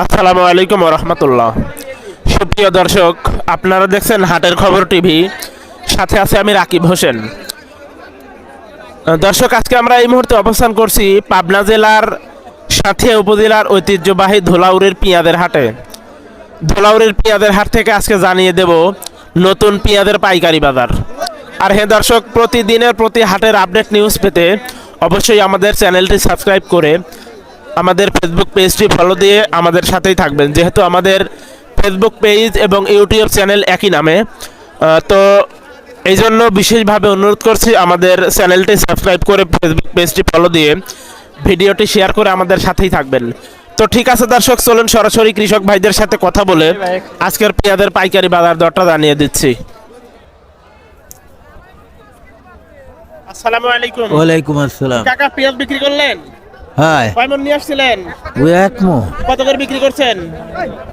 আসসালামু আলাইকুম ওয়া রাহমাতুল্লাহ। সুপ্রিয় দর্শক, আপনারা দেখছেন হাটের খবর টিভি, সাথে আছে আমি রাকিব হোসেন। দর্শক, আজকে আমরা এই মুহূর্তে অবস্থান করছি পাবনা জেলার সাঁথিয়া উপজেলার ঐতিহ্যবাহী ধোলাউড়ের পেঁয়াজের হাটে। ধোলাউড়ের পেঁয়াজের হাট থেকে আজকে জানিয়ে দেব নতুন পেঁয়াজের পাইকারি বাজার। আর হ্যাঁ দর্শক, প্রতিদিনের প্রতি হাটের আপডেট নিউজ পেতে অবশ্যই আমাদের চ্যানেলটি সাবস্ক্রাইব করে আমাদের ফেসবুক পেজটি ফলো দিয়ে আমাদের সাথেই থাকবেন, যেহেতু আমাদের ফেসবুক পেজ এবং ইউটিউব চ্যানেল একই নামে। তো এই জন্য বিশেষভাবে অনুরোধ করছি আমাদের চ্যানেলটি সাবস্ক্রাইব করে ফেসবুক পেজটি ফলো দিয়ে ভিডিওটি শেয়ার করে আমাদের সাথেই থাকবেন। তো ঠিক আছে দর্শক, চলুন সরাসরি কৃষক ভাইদের সাথে কথা বলে আজকের পেঁয়াজের পাইকারি বাজার দরটা জানিয়ে দিচ্ছি। আসসালামু আলাইকুম। ওয়ালাইকুম আসসালাম। কাকা, পেঁয়াজ বিক্রি করলেন? হ্যাঁ, কয় মণ নিয়ে আসছিলেন? ওই এক মো কত করে বিক্রি করছেন?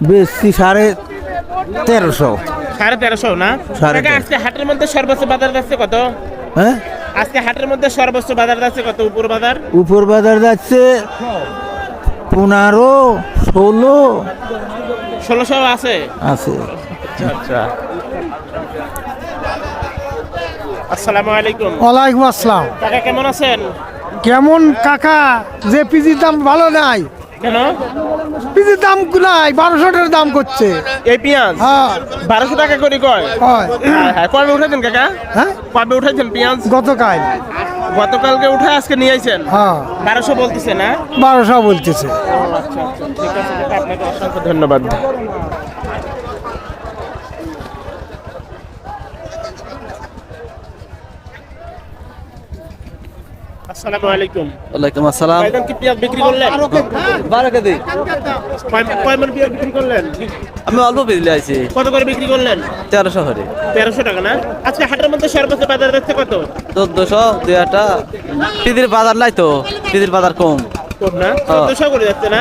বেশি 1350। 1350 না? সাড়ে কাকা, আজকে হাটের মধ্যে সর্বোচ্চ বাজার যাচ্ছে কত? হ্যাঁ, আজকে হাটের মধ্যে সর্বোচ্চ বাজার যাচ্ছে কত? উপর বাজার উপর বাজার যাচ্ছে 15, 16 1600 আছে। আছে। আচ্ছা, আসসালামু আলাইকুম। ওয়ালাইকুম আসসালাম। কাকা কেমন আছেন? কেমন কাকা? যে পিজির দাম ভালো নাই, কেন? পিজির দাম নাই, 1200 টাকার দাম করছে। এই পেঁয়াজ হ্যাঁ 1200 টাকা করে কয়? হয়। হ্যাঁ, কবে উঠাইছেন কাকা? হ্যাঁ, কবে উঠাইছেন পেঁয়াজ? গতকাল। গতকালকে উঠে আজকে নিয়ে আইছেন? হ্যাঁ 1200 বলতেছে না? 1200 বলতেছে। আচ্ছা, ঠিক আছে কাকা, আপনাকে অসংখ্য ধন্যবাদ। আসসালামু আলাইকুম। ওয়ালাইকুম আসসালাম। ভাইজান, কি পেঁয়াজ বিক্রি করলেন? 12 কেজি। কয় মণ পেঁয়াজ বিক্রি করলেন? আমি অল্প পেলে আইছি, কত করে বিক্রি করলেন? 1300 করে। 1300 টাকা না? আজকে হাটের মধ্যে সর্বোচ্চ বাজার যাচ্ছে কত? 1400 দুইটা। পিদির বাজার নাই তো, পিদির বাজার কম। কম না? 1400 করে যাচ্ছে না?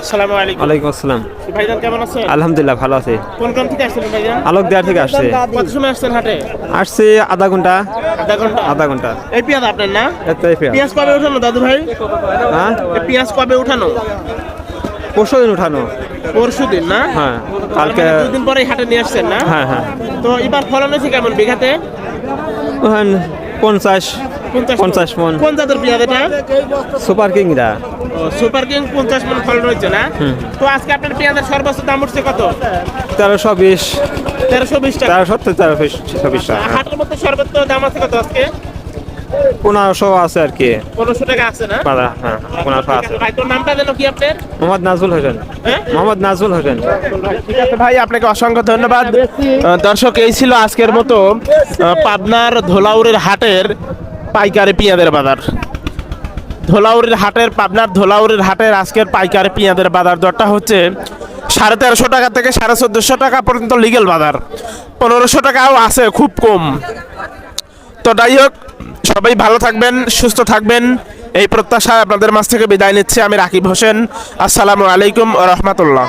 আসসালামু আলাইকুম। ওয়ালাইকুম আসসালাম। ভাইজান কেমন আছেন? আলহামদুলিল্লাহ ভালো আছি। কোন গ্রাম থেকে আসছেন ভাইজান? আলোক দেওয়ার থেকে আসছে। কত সময় আসছেন হাটে? আসছি আধা ঘন্টা। আধা ঘন্টা। এই পেঁয়াজ আপনার না? এটাই পেঁয়াজ। পেঁয়াজ কবে উঠানো দাদু ভাই? হ্যাঁ, এই পেঁয়াজ কবে উঠানো? পরশু দিন উঠানো। পরশুদিন না? হ্যাঁ, কালকে। 2 দিন পরে হাটে নিয়ে আসছেন না? হ্যাঁ হ্যাঁ। তো এবার ফলন হয়েছে কেমন বিঘাতে? ওখান 50 মন। কোন জাতের পেঁয়াজ এটা? সুপার কিংরা। সুপার কিং 50 মন ফলন হয়েছে না? তো আজকে আপনার পেঁয়াজের সর্বোচ্চ দাম উঠছে কত? 1320। 1320 টাকা। 1320 টাকা। হাটের মধ্যে সর্বোচ্চ দাম আছে কত আজকে? 1500 আছে আর কি 1500 টাকা আছে না? বাজার। হ্যাঁ, 1500 আছে। ভাই, তোর নামটা যেন কি আপনার? মোহাম্মদ নাজুল হোসেন। হ্যাঁ? মোহাম্মদ নাজুল হোসেন। ঠিক আছে ভাই, আপনাকে অসংখ্য ধন্যবাদ। দর্শক, এই ছিল আজকের মতো পাবনার ধোলাউড়ের হাটের পাইকারি পেঁয়াজের বাজার। পাবনার ধোলাউড়ের হাটের আজকের পাইকারি পেঁয়াজের বাজার দরটা হচ্ছে 1350 টাকা থেকে 1450 টাকা পর্যন্ত লিগেল বাজার। 1500 টাকাও আছে, খুব কম। তো যাই হোক, সবাই ভালো থাকবেন, সুস্থ থাকবেন, এই প্রত্যাশায় আপনাদের মাঝ থেকে বিদায় নিচ্ছি আমি রাকিব হোসেন। আসসালামু আলাইকুম ওয়া রাহমাতুল্লাহ।